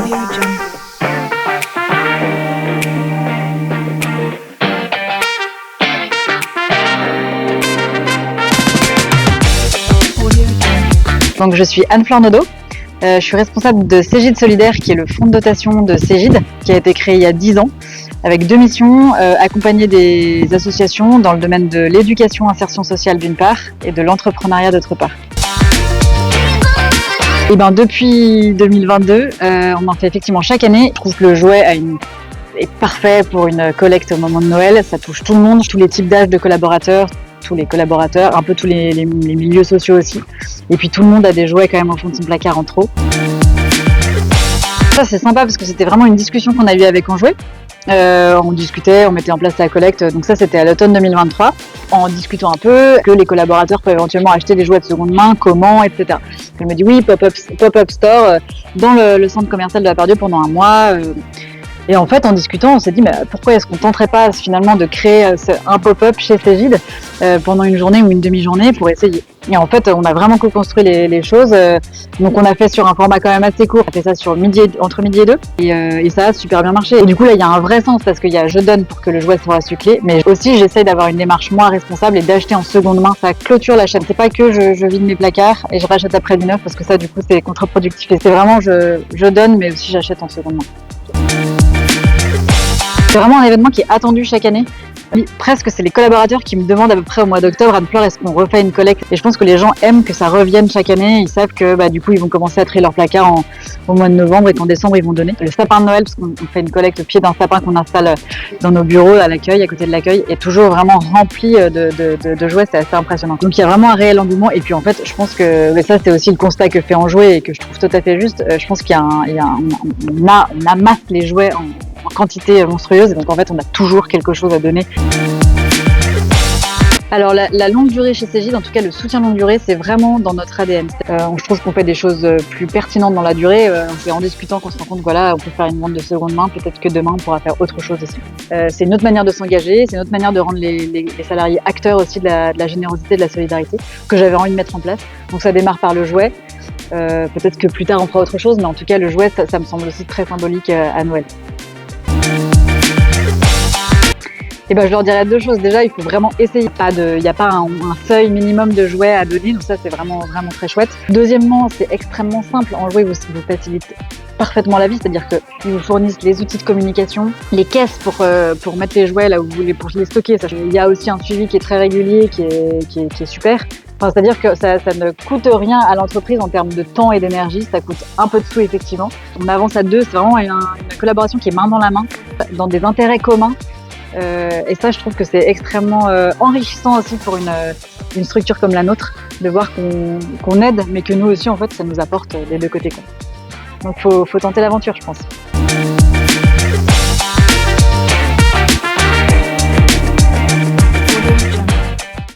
Donc je suis Anne-Fleur Naudot, je suis responsable de Cégide Solidaire qui est le fonds de dotation de Cégide qui a été créé il y a 10 ans avec deux missions, accompagner des associations dans le domaine de l'éducation insertion sociale d'une part et de l'entrepreneuriat d'autre part. Et depuis 2022, on en fait effectivement chaque année. Je trouve que le jouet est parfait pour une collecte au moment de Noël, ça touche tout le monde, tous les types d'âge de collaborateurs, tous les collaborateurs, un peu tous les milieux sociaux aussi. Et puis tout le monde a des jouets quand même au fond de son placard en trop. Ça c'est sympa parce que c'était vraiment une discussion qu'on a eue avec Enjoué. On discutait, on mettait en place la collecte, donc ça c'était à l'automne 2023, en discutant un peu que les collaborateurs peuvent éventuellement acheter des jouets de seconde main, comment, etc. Elle me dit oui, pop-up store dans le centre commercial de la Part-Dieu pendant un mois. Et en fait, en discutant, on s'est dit, mais pourquoi est-ce qu'on tenterait pas finalement de créer un pop-up chez Cégide pendant une journée ou une demi-journée pour essayer. Et en fait, on a vraiment co-construit les choses. Donc, on a fait sur un format quand même assez court. On a fait ça sur entre midi et deux. Et ça a super bien marché. Et du coup, là, il y a un vrai sens parce qu'il y a je donne pour que le jouet soit recyclé. Mais aussi, j'essaye d'avoir une démarche moins responsable et d'acheter en seconde main. Ça clôture la chaîne. C'est pas que je vide mes placards et je rachète après du neuf parce que ça, du coup, c'est contre-productif. Et c'est vraiment je donne, mais aussi j'achète en seconde main. C'est vraiment un événement qui est attendu chaque année. Presque, c'est les collaborateurs qui me demandent à peu près au mois d'octobre, Anne-Fleur, est-ce qu'on refait une collecte? Et je pense que les gens aiment que ça revienne chaque année. Ils savent que du coup, ils vont commencer à trier leur placard au mois de novembre et qu'en décembre, ils vont donner. Le sapin de Noël, parce qu'on fait une collecte au pied d'un sapin qu'on installe dans nos bureaux à l'accueil, à côté de l'accueil, est toujours vraiment rempli de jouets. C'est assez impressionnant. Donc il y a vraiment un réel engouement. Et puis en fait, je pense que ça, c'est aussi le constat que fait Enjoué et que je trouve tout à fait juste. Je pense on amasse les jouets en quantité monstrueuse et donc en fait on a toujours quelque chose à donner. Alors la longue durée chez Cégide, en tout cas le soutien longue durée, c'est vraiment dans notre ADN. Je trouve qu'on fait des choses plus pertinentes dans la durée. C'est en discutant qu'on se rend compte que on peut faire une vente de seconde main, peut-être que demain on pourra faire autre chose aussi. C'est une autre manière de s'engager, c'est une autre manière de rendre les salariés acteurs aussi de la générosité, de la solidarité que j'avais envie de mettre en place. Donc ça démarre par le jouet. Peut-être que plus tard on fera autre chose, mais en tout cas le jouet, ça me semble aussi très symbolique à Noël. Et je leur dirais deux choses. Déjà, il faut vraiment essayer. Il n'y a pas un seuil minimum de jouets à donner, donc ça c'est vraiment très chouette. Deuxièmement, c'est extrêmement simple. Enjoué vous facilite parfaitement la vie, c'est-à-dire qu'ils vous fournissent les outils de communication, les caisses pour mettre les jouets là où vous voulez, pour les stocker. Il y a aussi un suivi qui est très régulier, qui est super. Enfin, c'est-à-dire que ça ne coûte rien à l'entreprise en termes de temps et d'énergie, ça coûte un peu de sous effectivement. On avance à deux, c'est vraiment une collaboration qui est main dans la main, dans des intérêts communs. Et ça, je trouve que c'est extrêmement enrichissant aussi pour une structure comme la nôtre, de voir qu'on aide, mais que nous aussi, en fait, ça nous apporte des deux côtés, quoi. Donc, faut tenter l'aventure, je pense.